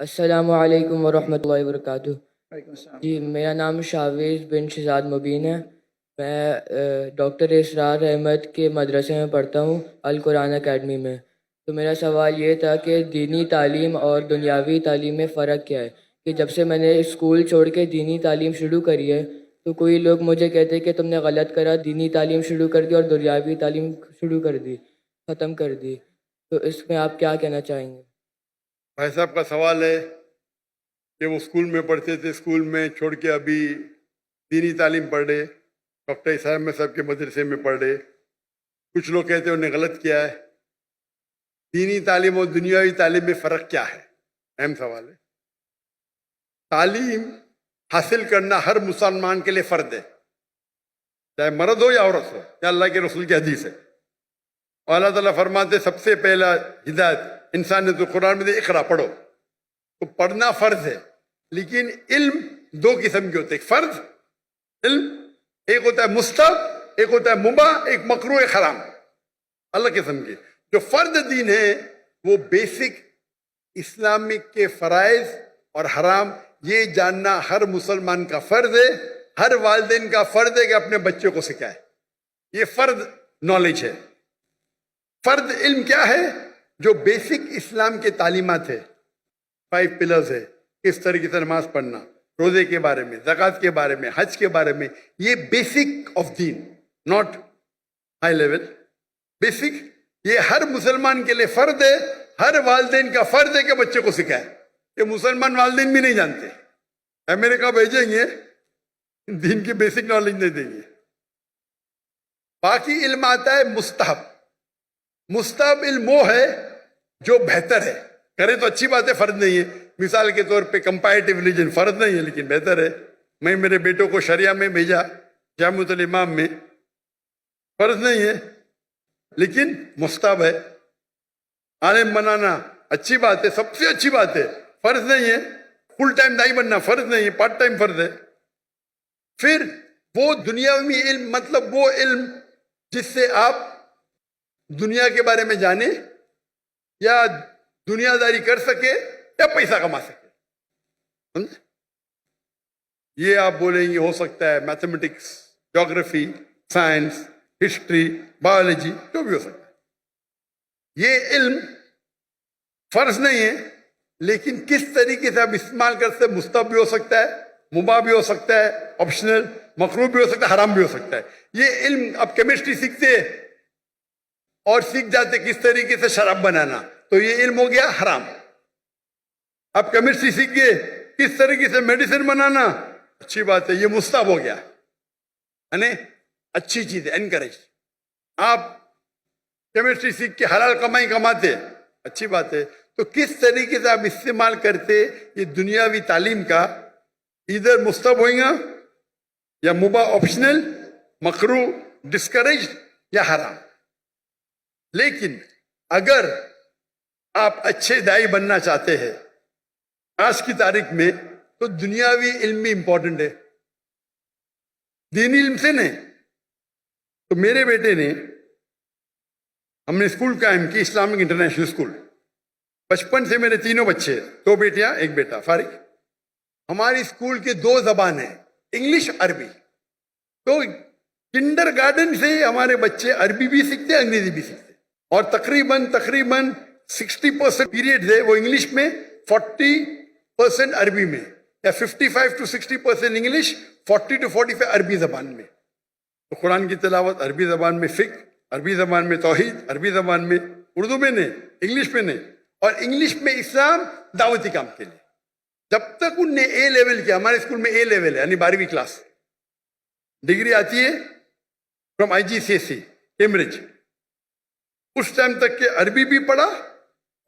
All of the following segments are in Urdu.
السلام علیکم ورحمۃ اللہ وبرکاتہ۔ وعلیکم السلام۔ جی میرا نام شاویز بن شہزاد مبین ہے۔ میں ڈاکٹر اسرار احمد کے مدرسے میں پڑھتا ہوں، القرآن اکیڈمی میں۔ تو میرا سوال یہ تھا کہ دینی تعلیم اور دنیاوی تعلیم میں فرق کیا ہے؟ کہ جب سے میں نے اسکول چھوڑ کے دینی تعلیم شروع کری ہے تو کوئی لوگ مجھے کہتے کہ تم نے غلط کرا، دینی تعلیم شروع کر دی اور دنیاوی تعلیم شروع کر دی، ختم کر دی۔ تو اس میں آپ کیا کہنا چاہیں گے؟ بھائی صاحب کا سوال ہے کہ وہ اسکول میں پڑھتے تھے، اسکول میں چھوڑ کے ابھی دینی تعلیم پڑھ رہے، ڈاکٹر صاحب میں صاحب کے مدرسے میں پڑھ رہے۔ کچھ لوگ کہتے ہیں انہوں نے غلط کیا ہے۔ دینی تعلیم اور دنیاوی تعلیم میں فرق کیا ہے؟ اہم سوال ہے۔ تعلیم حاصل کرنا ہر مسلمان کے لیے فرض ہے، چاہے مرد ہو یا عورت ہو، یا اللہ کے رسول کی حدیث ہے۔ اور اللہ تعالیٰ فرماتے سب سے پہلا ہدایت انسان نے تو قرآن میں دے، اقرا پڑھو۔ تو پڑھنا فرض ہے، لیکن علم دو قسم کے ہوتے ہیں۔ ایک فرض علم، ایک ہوتا ہے مستحب، ایک ہوتا ہے مباح، ایک مکروہ، ایک حرام، الگ قسم کے۔ جو فرض دین ہے وہ بیسک اسلامک کے فرائض اور حرام یہ جاننا ہر مسلمان کا فرض ہے، ہر والدین کا فرض ہے کہ اپنے بچے کو سکھائے۔ یہ فرض نالج ہے۔ فرض علم کیا ہے؟ جو بیسک اسلام کے تعلیمات ہے، 5 پلرز ہے، کس طریقے سے نماز پڑھنا، روزے کے بارے میں، زکوٰۃ کے بارے میں، حج کے بارے میں، یہ بیسک آف دین، ناٹ ہائی لیول، بیسک۔ یہ ہر مسلمان کے لیے فرض ہے، ہر والدین کا فرض ہے کہ بچے کو سکھائے۔ یہ مسلمان والدین بھی نہیں جانتے، امریکہ بھیجیں گے دین کی بیسک نالج نہیں دیں گے۔ باقی علم آتا ہے مستحب۔ مستحب علم وہ ہے جو بہتر ہے، کرے تو اچھی بات ہے، فرض نہیں ہے۔ مثال کے طور پہ کمپیریٹیو ریلیجن فرض نہیں ہے لیکن بہتر ہے۔ میں میرے بیٹوں کو شریعہ میں بھیجا، جامعۃ الامام میں، فرض نہیں ہے لیکن مستحب ہے۔ عالم بنانا اچھی بات ہے، سب سے اچھی بات ہے، فرض نہیں ہے۔ فل ٹائم دائی بننا فرض نہیں ہے، پارٹ ٹائم فرض ہے۔ پھر وہ دنیاوی علم، مطلب وہ علم جس سے آپ دنیا کے بارے میں جانے یا دنیا داری کر سکے یا پیسہ کما سکے، سمجھے؟ یہ آپ بولیں گے ہو سکتا ہے میتھمیٹکس، جغرافی، سائنس، ہسٹری، بایولوجی، جو بھی ہو سکتا ہے۔ یہ علم فرض نہیں ہے لیکن کس طریقے سے آپ استعمال کرتے، مستحب بھی ہو سکتا ہے، مباح بھی ہو سکتا ہے، آپشنل، مکروہ بھی ہو سکتا ہے، حرام بھی ہو سکتا ہے۔ یہ علم آپ کیمسٹری سیکھتے اور سیکھ جاتے کس طریقے سے شراب بنانا، تو یہ علم ہو گیا حرام۔ آپ کیمسٹری سیکھ گئے کس طریقے سے میڈیسن بنانا، اچھی بات ہے، یہ مستحب ہو گیا، یعنی اچھی چیز ہے، انکریج۔ آپ کیمسٹری سیکھ کے حلال کمائی کماتے، اچھی بات ہے۔ تو کس طریقے سے آپ استعمال کرتے یہ دنیاوی تعلیم کا، ادھر مستحب ہوئیں گا یا مباح، آپشنل، مکروہ، ڈسکریج یا حرام۔ لیکن اگر آپ اچھے دائی بننا چاہتے ہیں آج کی تاریخ میں تو دنیاوی علم بھی امپورٹنٹ ہے، دینی علم سے نہیں۔ تو میرے بیٹے نے، ہم نے اسکول قائم کی، اسلامک انٹرنیشنل اسکول۔ بچپن سے میرے تینوں بچے، 2 بیٹیاں 1 بیٹا، فارغ۔ ہماری اسکول کے 2 زبان ہیں، انگلش، عربی۔ تو کنڈر گارڈن سے ہمارے بچے عربی بھی سیکھتے، انگریزی بھی سیکھتے، اور تقریباً 60% پیریڈ ہے وہ انگلش میں، 40% عربی میں، یا 55 to 60% انگلش، 40 to 45 عربی زبان میں۔ تو قرآن کی تلاوت عربی زبان میں، فقہ عربی زبان میں، توحید عربی زبان میں، اردو میں نہیں، انگلش میں نہیں۔ اور انگلش میں اسلام دعوتی کام کے لیے۔ جب تک ان نے اے لیول کیا، ہمارے اسکول میں اے لیول ہے یعنی 12ویں کلاس، ڈگری آتی ہے فرام IGCSE کیمبرج، اس ٹائم تک کہ عربی بھی پڑھا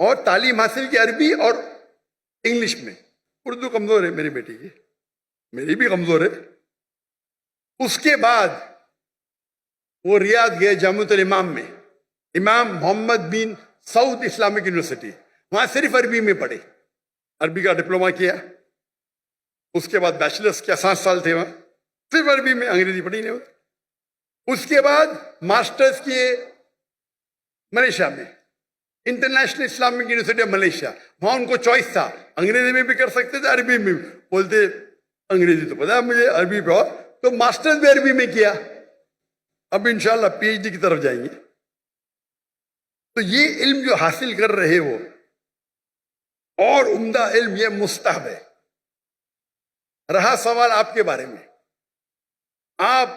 اور تعلیم حاصل کی عربی اور انگلش میں۔ اردو کمزور ہے میری بیٹی کی، میری بھی کمزور ہے۔ اس کے بعد وہ ریاض گئے جامعۃ الامام میں، امام محمد بن سعود اسلامک یونیورسٹی، وہاں صرف عربی میں پڑھے، عربی کا ڈپلومہ کیا۔ اس کے بعد بیچلرس کیا، 7 سال تھے وہاں، صرف عربی میں، انگریزی پڑھی نہیں ہوتی۔ اس کے بعد ماسٹرز کیے ملیشیا میں، international Islamic university of Malaysia, وہاں ان کو چوائس تھا انگریزی میں بھی کر سکتے تھے, عربی میں بھی. بولتے انگریزی تو پتا ہے مجھے, عربی پہ اور تو ماسٹرز بھی عربی میں کیا. اب انشاءاللہ پی ایچ ڈی کی طرف جائیں گے. تو یہ علم جو حاصل کر رہے ہو اور عمدہ علم, یہ مستحب ہے. رہا سوال آپ کے بارے میں, آپ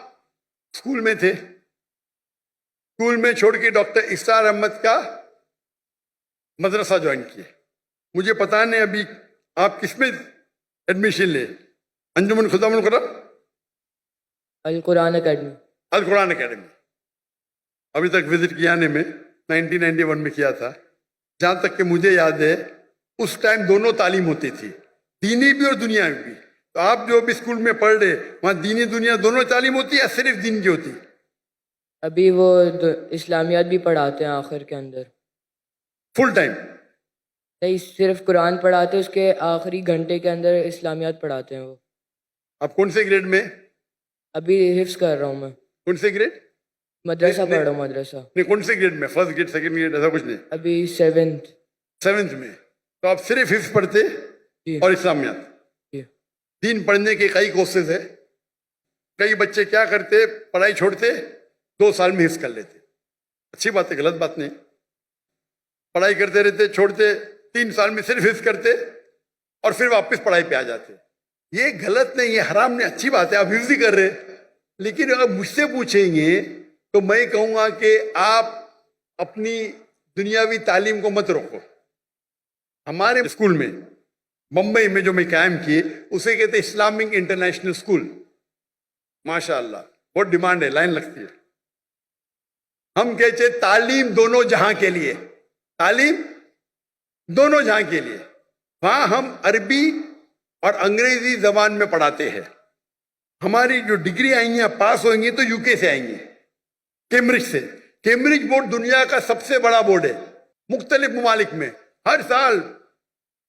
اسکول میں تھے, اسکول میں چھوڑ کے ڈاکٹر اسرار احمد کا مدرسہ جوائن کیے. مجھے پتا نہیں ابھی آپ کس میں ایڈمیشن لے, انجمن خدام القرآن, القرآن اکیڈمی. القرآن اکیڈمی. ابھی تک وزٹ کیا نے میں 1991 میں کیا تھا. جہاں تک کہ مجھے یاد ہے اس ٹائم دونوں تعلیم ہوتی تھی, دینی بھی اور دنیاوی بھی. تو آپ جو بھی اسکول میں پڑھ رہے وہاں دینی دنیا دونوں تعلیم ہوتی ہے یا صرف دین کی ہوتی؟ ابھی وہ اسلامیات بھی پڑھاتے ہیں آخر کے اندر. Full time? نہیں, صرف قرآن پڑھاتے, اس کے آخری گھنٹے کے اندر اسلامیات پڑھاتے ہیں وہ. آپ کون سے گریڈ میں؟ ابھی حفظ کر رہا ہوں میں. کون سے گریڈ؟ مدرسہ پڑھ رہا ہوں, مدرسہ. نہیں, کون سے گریڈ میں؟ فرسٹ گریڈ, سیکنڈ گریڈ, ایسا کچھ نہیں؟ ابھی 7th. 7th میں. تو آپ صرف حفظ پڑھتے جی اور اسلامیات؟ جی. دین پڑھنے کے کئی کورسز ہیں. کئی بچے کیا کرتے, پڑھائی چھوڑتے 2 سال میں حفظ کر لیتے. اچھی بات ہے, غلط بات نہیں. پڑھائی کرتے رہتے, چھوڑتے, 3 سال میں صرف حفظ کرتے اور پھر واپس پڑھائی پہ آ جاتے. یہ غلط نہیں, یہ حرام نہیں, اچھی بات ہے, آپ حفظ ہی کر رہے. لیکن اگر مجھ سے پوچھیں گے تو میں کہوں گا کہ آپ اپنی دنیاوی تعلیم کو مت روکو. ہمارے اسکول میں بمبئی میں جو میں قائم کیے اسے کہتے اسلامک انٹرنیشنل اسکول. ماشاء اللہ بہت ڈیمانڈ ہے, لائن لگتی ہے. ہم کہتے تعلیم دونوں جہاں کے لیے, تعلیم دونوں جہاں کے لیے. وہاں ہم عربی اور انگریزی زبان میں پڑھاتے ہیں. ہماری جو ڈگری آئیں گی, پاس ہوئیں گی تو یو کے سے آئیں گی, کیمبرج سے. کیمبرج بورڈ دنیا کا سب سے بڑا بورڈ ہے. مختلف ممالک میں ہر سال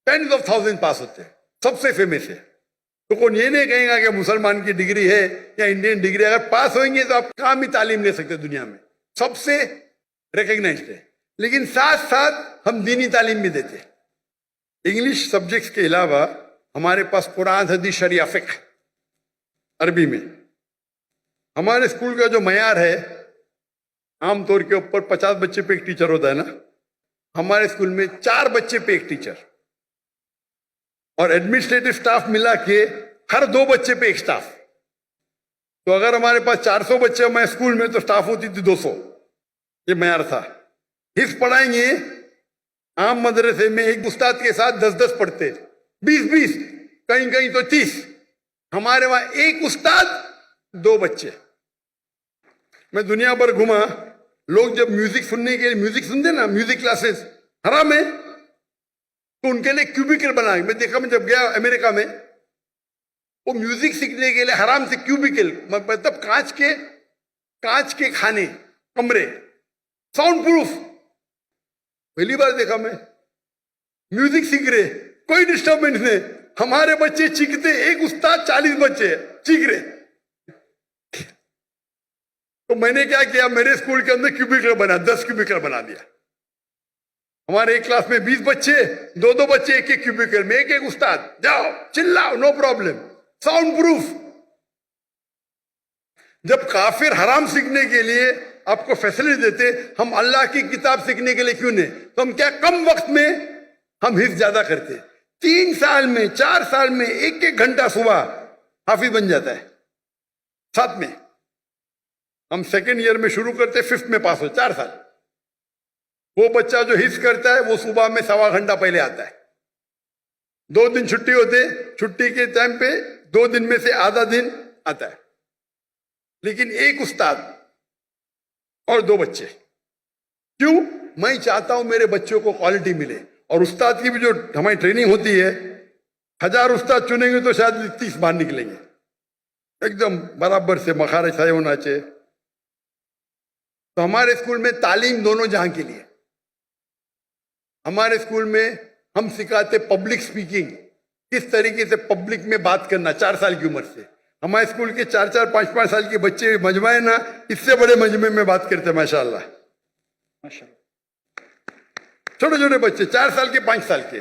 10,000 پاس ہوتے ہیں, سب سے فیمس ہے. تو کون یہ نہیں کہیں گا کہ مسلمان کی ڈگری ہے یا انڈین ڈگری. اگر پاس ہوئیں گے تو آپ کام ہی تعلیم لے سکتے دنیا میں, سب سے ریکگنائزڈ ہے. لیکن ساتھ ساتھ ہم دینی تعلیم بھی دیتے. انگلش سبجیکٹس کے علاوہ ہمارے پاس قرآن, حدیث, شریعہ, فقہ عربی میں. ہمارے اسکول کا جو معیار ہے عام طور کے اوپر 50 بچے پہ ایک ٹیچر ہوتا ہے نا, ہمارے اسکول میں 4 بچے پہ ایک ٹیچر, اور ایڈمنسٹریٹو سٹاف ملا کے ہر 2 بچے پہ ایک سٹاف. تو اگر ہمارے پاس 400 بچے ہمارے اسکول میں تو سٹاف ہوتی تھی 200. یہ معیار تھا. حفظ پڑھائیں گے عام مدرسے میں ایک استاد کے ساتھ 10 پڑھتے, 20 کہیں کہیں تو 30. ہمارے وہاں ایک استاد 2 بچے. میں دنیا بھر گھما, لوگ جب میوزک سننے کے لیے میوزک سنتے نا, میوزک کلاسز حرام ہے, تو ان کے لیے کیوبیکل بنا. میں دیکھا, میں جب گیا امریکہ میں, وہ میوزک سیکھنے کے لیے حرام سے کیوبیکل, مطلب کانچ کے کھانے, کمرے, ساؤنڈ پروف. پہلی بار دیکھا میں. میوزک سیکھ رہے, کوئی ڈسٹربنس نہیں. ہمارے بچے چیختے, ایک استاد 40 بچے چیخ رہے. تو میں نے کیا کیا, میرے اسکول کے اندر کیوبیکل بنا, 10 کیوبیکل بنا دیا. ہمارے ایک کلاس میں 20 بچے, 2 بچے ایک کیوبیکل میں, ایک استاد. جاؤ چلاؤ, نو پرابلم, ساؤنڈ پروف. جب کافر حرام سیکھنے کے لیے آپ کو فیسلٹی دیتے, ہم اللہ کی کتاب سیکھنے کے لیے کیوں نہیں؟ تو ہم کیا کم وقت میں ہم حفظ زیادہ کرتے. 3 سال میں 4 سال میں 1 گھنٹہ صبح حافظ بن جاتا ہے. 7 میں ہم سیکنڈ ایئر میں شروع کرتے, 5th میں پاس ہو, 4 سال. وہ بچہ جو حفظ کرتا ہے وہ صبح میں 1.25 گھنٹہ پہلے آتا ہے. 2 دن چھٹی ہوتے, چھٹی کے ٹائم پہ 2 دن میں سے آدھا دن آتا ہے. لیکن ایک استاد اور 2 بچے. کیوں؟ میں چاہتا ہوں میرے بچوں کو کوالٹی ملے. اور استاد کی بھی جو ہماری ٹریننگ ہوتی ہے, 1000 استاد چنیں گے تو شاید 30 باہر نکلیں گے, ایک دم برابر سے مخارج صحیح ہونا چاہیے. تو ہمارے اسکول میں تعلیم دونوں جہاں کے لیے. ہمارے اسکول میں ہم سکھاتے پبلک سپیکنگ, کس طریقے سے پبلک میں بات کرنا 4 سال کی عمر سے. ہمارے اسکول کے 4 5 سال کے بچے مجمع ہے نا, اس سے بڑے مجمع میں بات کرتے ماشاء اللہ. چھوٹے چھوٹے بچے 4 سال کے 5 سال کے,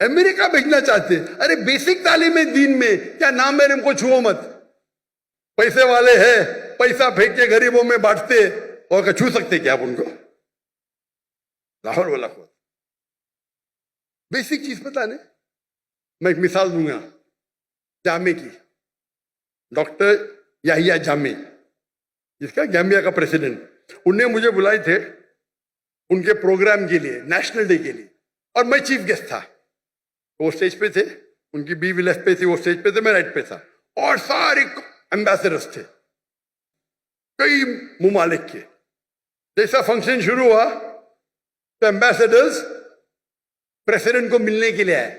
امریکہ بھیجنا چاہتے ہیں. ارے بیسک تعلیم ہے دین میں, کیا نام محرم کو چھو مت. پیسے والے ہیں, پیسہ پھینک کے غریبوں میں بانٹتے, اور کہ چھو سکتے کیا آپ ان کو؟ لاہور والا کو بیسک چیز پتا نہیں. میں ایک مثال دوں گا جامع کی. ڈاکٹر یحییٰ جامع, جس کا گیمبیا کا پریسیڈنٹ, انہوں نے مجھے بلائے تھے ان کے پروگرام کے لیے, نیشنل ڈے کے لیے, اور میں چیف گیسٹ تھا. وہ اسٹیج پہ تھے, ان کی بیوی لیفٹ پہ تھی, وہ اسٹیج پہ تھے, میں رائٹ پہ تھا, اور سارے ایمبیسڈرز تھے کئی ممالک کے. جیسا فنکشن شروع ہوا تو ایمبیسڈرز پریسیڈنٹ کو ملنے کے لیے آئے,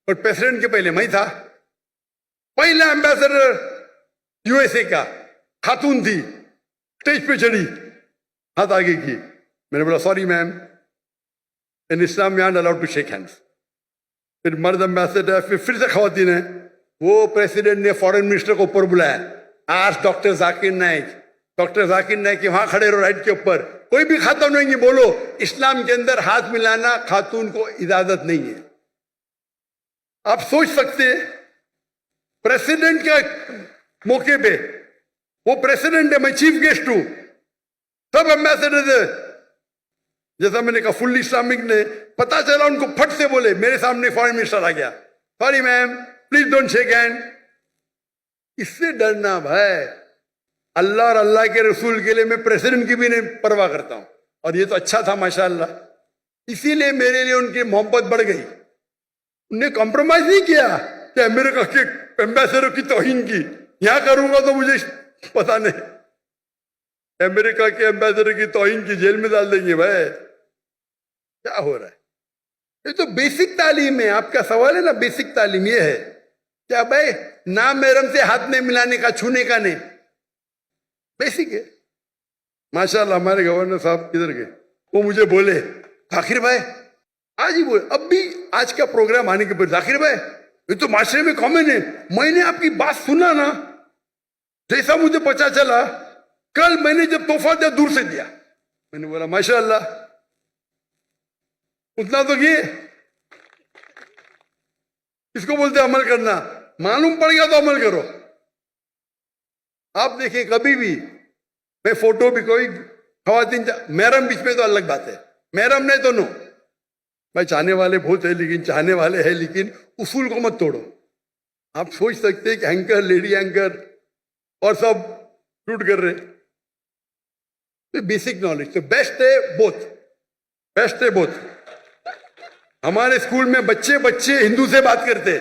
اور پریسیڈنٹ کے پہلے میں تھا. پہلا ایمبیسڈر یو ایس اے کا خاتون تھی, اسٹیج پہ چڑھی, ہاتھ آگے کی. میں نے بولا sorry ma'am, in Islam we aren't allowed to shake hands. پھر مرد ایمبیسڈر, پھر سے خواتین ہیں. وہ پریسیڈنٹ نے فارن منسٹر کو اوپر بلایا, آج ڈاکٹر ذاکر نائک, ڈاکٹر ذاکر نائک کہ وہاں کھڑے رہو رائٹ کے اوپر, کوئی بھی خاتون نہیں, بولو اسلام کے اندر ہاتھ ملانا خاتون کو اجازت نہیں ہے. آپ سوچ سکتے پریسیڈنٹ کے موقع پہ, وہ پریسیڈنٹ ہے, میں چیف گیسٹ ہوں, سب ایمبیسڈر ہے. جیسا میں نے کہا فل اسلامک نے, پتا چلا ان کو پھٹ سے بولے, میرے سامنے فارن منسٹر آ گیا, sorry ma'am please don't shake hand. اس سے ڈرنا بھائی, اللہ اور اللہ کے رسول کے لیے میں پریسیڈنٹ کی بھی نہیں پرواہ کرتا ہوں, اور یہ تو اچھا تھا ماشاءاللہ. اسی لیے میرے لیے ان کی محبت بڑھ گئی. انہوں نے کمپرومائز نہیں کیا کہ امریکہ کے ایمبیسڈر کی توہین کی. یہاں کروں گا تو مجھے پتا نہیں, امریکہ کے ایمبیسڈر کی توہین کی جیل میں ڈال دیں گے. بھائی کیا ہو رہا ہے؟ یہ تو بیسک تعلیم ہے. آپ کا سوال ہے نا, بیسک تعلیم یہ ہے کیا بھائی نام محرم سے ہاتھ نہیں ملانے کا, چھونے کا نہیں, بیسک ہے. ماشاءاللہ ہمارے گورنر صاحب کدھر گئے, وہ مجھے بولے ذاکر بھائی, آج ہی بولے, اب بھی آج کا پروگرام آنے کے بعد, ذاکر بھائی یہ تو معاشرے میں کامن ہے, میں نے آپ کی بات سنا نا, جیسا مجھے پتا چلا کل میں نے جب تحفہ دیا دور سے دیا. میں نے بولا ماشاءاللہ, اتنا تو یہ اس کو بولتے عمل کرنا. معلوم پڑ گیا تو عمل کرو. آپ دیکھیں کبھی بھی, میں فوٹو بھی کوئی خواتین محرم بیچ میں تو الگ بات ہے, محرم نہیں تو نو. بھائی چاہنے والے بہت ہیں, لیکن چاہنے والے ہیں, لیکن اصول کو مت توڑو. آپ سوچ سکتے ہیں کہ اینکر, لیڈی اینکر اور سب شوٹ کر رہے. بیسک نالج تو بیسٹ ہے, بوتھ بیسٹ ہے, بوتھ. ہمارے اسکول میں بچے ہندو سے بات کرتے.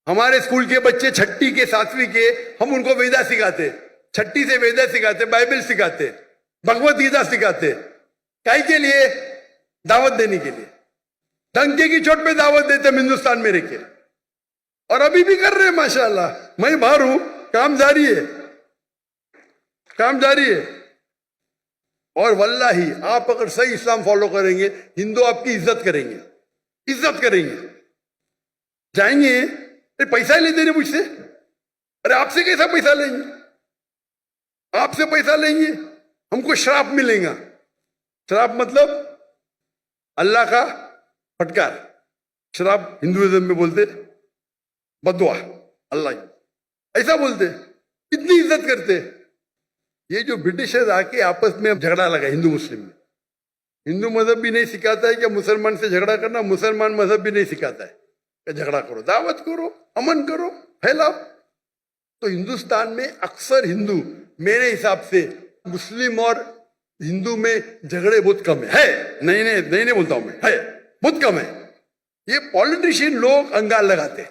ہمارے اسکول کے بچے چھٹی کے, ساتویں کے, ہم ان کو ویدا سکھاتے, چھٹی سے ویدا سکھاتے, بائبل سکھاتے, بھگوت گیتا سکھاتے. کائی کے لیے؟ دعوت دینے کے لیے. ڈنکے کی چوٹ پہ دعوت دیتے ہم ہندوستان میں رہ کے, اور ابھی بھی کر رہے ہیں ماشاءاللہ. میں باہر ہوں, کام جاری ہے, کام جاری ہے. اور واللہ آپ اگر صحیح اسلام فالو کریں گے, ہندو آپ کی عزت کریں گے, عزت کریں گے. جائیں گے, پیسہ ہی لیتے ہیں مجھ سے, ارے آپ سے کیسا پیسہ لیں گے, آپ سے پیسہ لیں گے, ہم کو شراپ ملے گا. شراپ مطلب اللہ کا پھٹکار. شراب ہندوازم میں بولتے بدعا, اللہ ایسا بولتے. اتنی عزت کرتے. یہ جو برٹشرز آ کے آپس میں اب جھگڑا لگا ہندو مسلم میں. ہندو مذہب بھی نہیں سکھاتا ہے کہ مسلمان سے جھگڑا کرنا, مسلمان مذہب بھی نہیں سکھاتا ہے کہ جھگڑا کرو. دعوت کرو, امن کرو, پھیلاؤ. تو ہندوستان میں اکثر ہندو میرے حساب سے مسلم اور ہندو میں جھگڑے بہت کم ہے. نہیں بولتا ہوں میں, ہے بہت کم ہے. یہ پولیٹیشین لوگ انگال لگاتے,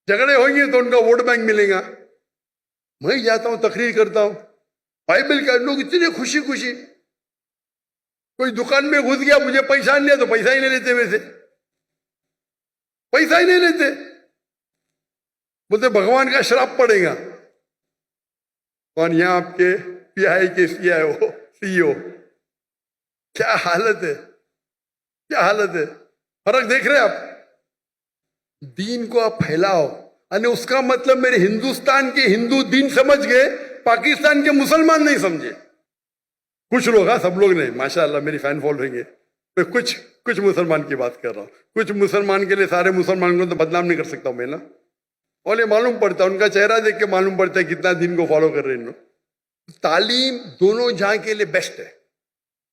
جھگڑے ہوئیں گے تو ان کا ووٹ بینک ملے گا. میں جاتا ہوں, تقریر کرتا ہوں, بائبل کا لوگ اتنے خوشی خوشی. کوئی دکان میں گھس گیا, مجھے پیسہ نہیں لیا تو پیسہ ہی نہیں لیتے, ویسے پیسہ ہی نہیں لیتے. بولتے بھگوان کا شراپ پڑے گا. کون یہاں آپ کے پی آئی کے سی او, کیا حالت ہے, کیا حالت ہے. فرق دیکھ رہے آپ. دین کو آپ پھیلاؤ, یعنی اس کا مطلب میرے ہندوستان کے ہندو دین سمجھ گئے, پاکستان کے مسلمان نہیں سمجھے. کچھ لوگ, ہاں سب لوگ نہیں, ماشاءاللہ میری فین فالوئنگ ہے. کچھ کچھ مسلمان کی بات کر رہا ہوں. کچھ مسلمان کے لیے سارے مسلمان کو تو بدنام نہیں کر سکتا ہوں میں نا. اور یہ معلوم پڑتا ہے, ان کا چہرہ دیکھ کے معلوم پڑتا ہے کتنا دین کو فالو کر رہے ہیں ان لوگ. تعلیم دونوں جہاں کے لیے بیسٹ ہے.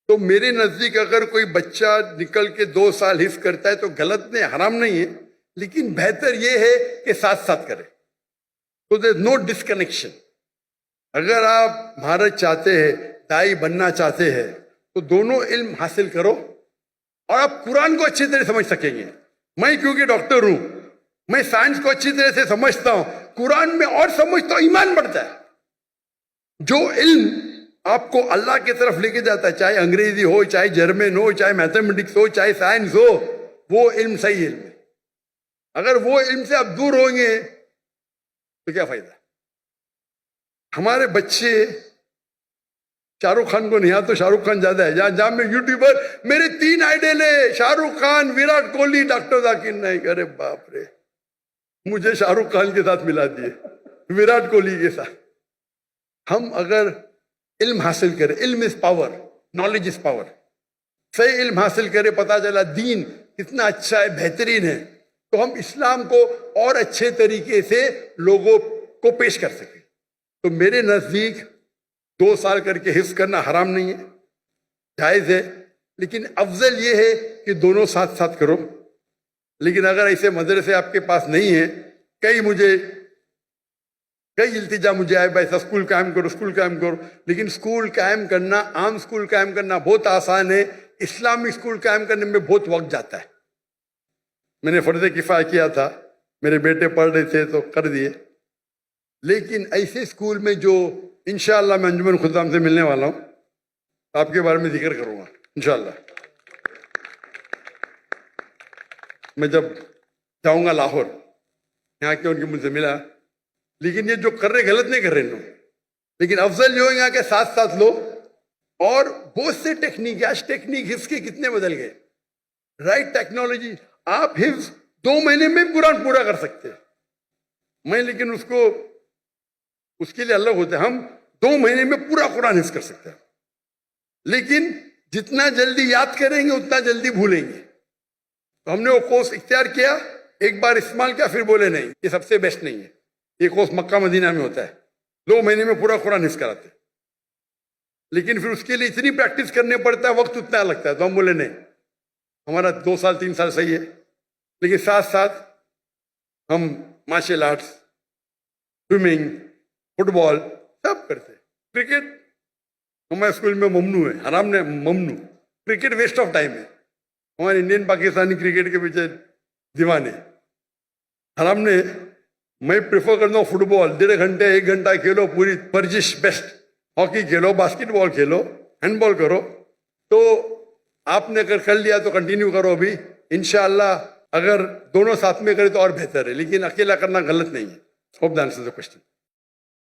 تو میرے نزدیک اگر کوئی بچہ نکل کے 2 سال حفظ کرتا ہے تو غلط نہیں, حرام نہیں ہے, لیکن بہتر یہ ہے کہ ساتھ ساتھ کرے. تو دیر نو ڈسکنیکشن. اگر آپ مہارت چاہتے ہیں, دائی بننا چاہتے ہیں, تو دونوں علم حاصل کرو اور آپ قرآن کو اچھی طرح سمجھ سکیں گے. میں کیونکہ ڈاکٹر ہوں, میں سائنس کو اچھی طرح سے سمجھتا ہوں, قرآن میں اور سمجھتا ہوں, ایمان بڑھتا ہے. جو علم آپ کو اللہ کی طرف لے کے جاتا ہے, چاہے انگریزی ہو, چاہے جرمن ہو, چاہے میتھمیٹکس ہو, چاہے سائنس ہو, وہ علم صحیح علم ہے. اگر وہ علم سے آپ دور ہوں گے تو کیا فائدہ. ہمارے بچے شاہ رخ خان کو نہیں آتا تو شاہ رخ خان زیادہ ہے. جہاں میں یوٹیوبر, میرے 3 آئیڈل ہے, شاہ رخ خان, وراٹ کوہلی, ڈاکٹر ذاکر نائک. ارے باپ رے, مجھے شاہ رخ خان کے ساتھ ملا دیے, وراٹ کوہلی کے ساتھ. ہم اگر علم حاصل کرے, علم is power, knowledge is power, صحیح علم حاصل کرے, پتا چلا دین کتنا اچھا ہے, بہترین ہے, تو ہم اسلام کو اور اچھے طریقے سے لوگوں کو پیش کر سکیں. تو میرے نزدیک 2 سال کر کے حفظ کرنا حرام نہیں ہے, جائز ہے, لیکن افضل یہ ہے کہ دونوں ساتھ ساتھ کرو. لیکن اگر ایسے مدرسے آپ کے پاس نہیں ہیں, کئی التجا مجھے آئے, بھائی اسکول قائم کرو, اسکول قائم کرو. لیکن اسکول قائم کرنا, عام اسکول قائم کرنا بہت آسان ہے, اسلامی اسکول قائم کرنے میں بہت وقت جاتا ہے. میں نے فرض کفایہ کیا تھا, میرے بیٹے پڑھ رہے تھے تو کر دیے. لیکن ایسے اسکول میں جو انشاءاللہ میں انجمن خدام سے ملنے والا ہوں, آپ کے بارے میں ذکر کروں گا انشاءاللہ. میں جب جاؤں گا لاہور, یہاں کے ان کی مجھ سے ملا, لیکن یہ جو کر رہے غلط نہیں کر رہے لوگ, لیکن افضل یہ ہوگا کہ ساتھ ساتھ لو. اور بہت سے ٹیکنیک, آج ٹیکنیک حفظ کے کتنے بدل گئے. رائٹ ٹیکنالوجی, آپ حفظ 2 مہینے میں قرآن پورا کر سکتے. میں لیکن اس کے لیے الگ ہوتے ہیں. ہم 2 مہینے میں پورا قرآن حفظ کر سکتے ہیں, لیکن جتنا جلدی یاد کریں گے اتنا جلدی بھولیں گے. تو ہم نے وہ کورس اختیار کیا, ایک بار استعمال کیا, پھر بولے نہیں یہ سب سے بیسٹ نہیں ہے. یہ کورس مکہ مدینہ میں ہوتا ہے, 2 مہینے میں پورا قرآن حفظ کراتے, لیکن پھر اس کے لیے اتنی پریکٹس کرنے پڑتا ہے, وقت اتنا لگتا ہے. تو ہم بولے نہیں, ہمارا 2 سال 3 سال صحیح ہے, لیکن ساتھ ساتھ ہم مارشل آرٹس, سوئمنگ, فٹ بال سب کرتے. کرکٹ ہمارے اسکول میں ممنوع ہے, حرام نے ممنوع. کرکٹ ویسٹ آف ٹائم ہے. ہمارے انڈین پاکستانی کرکٹ کے پیچھے دیوانے, حرام نے. میں پریفر کرتا ہوں فٹ بال, 1.5 گھنٹے 1 گھنٹہ کھیلو, پوری ورزش بیسٹ. ہاکی کھیلو, باسکٹ بال کھیلو, ہینڈ بال کرو. تو آپ نے اگر کر لیا تو کنٹینیو کرو ابھی انشاءاللہ. اگر دونوں ساتھ میں کرے تو اور بہتر ہے, لیکن اکیلا کرنا غلط نہیں ہے. Hope the answers the question.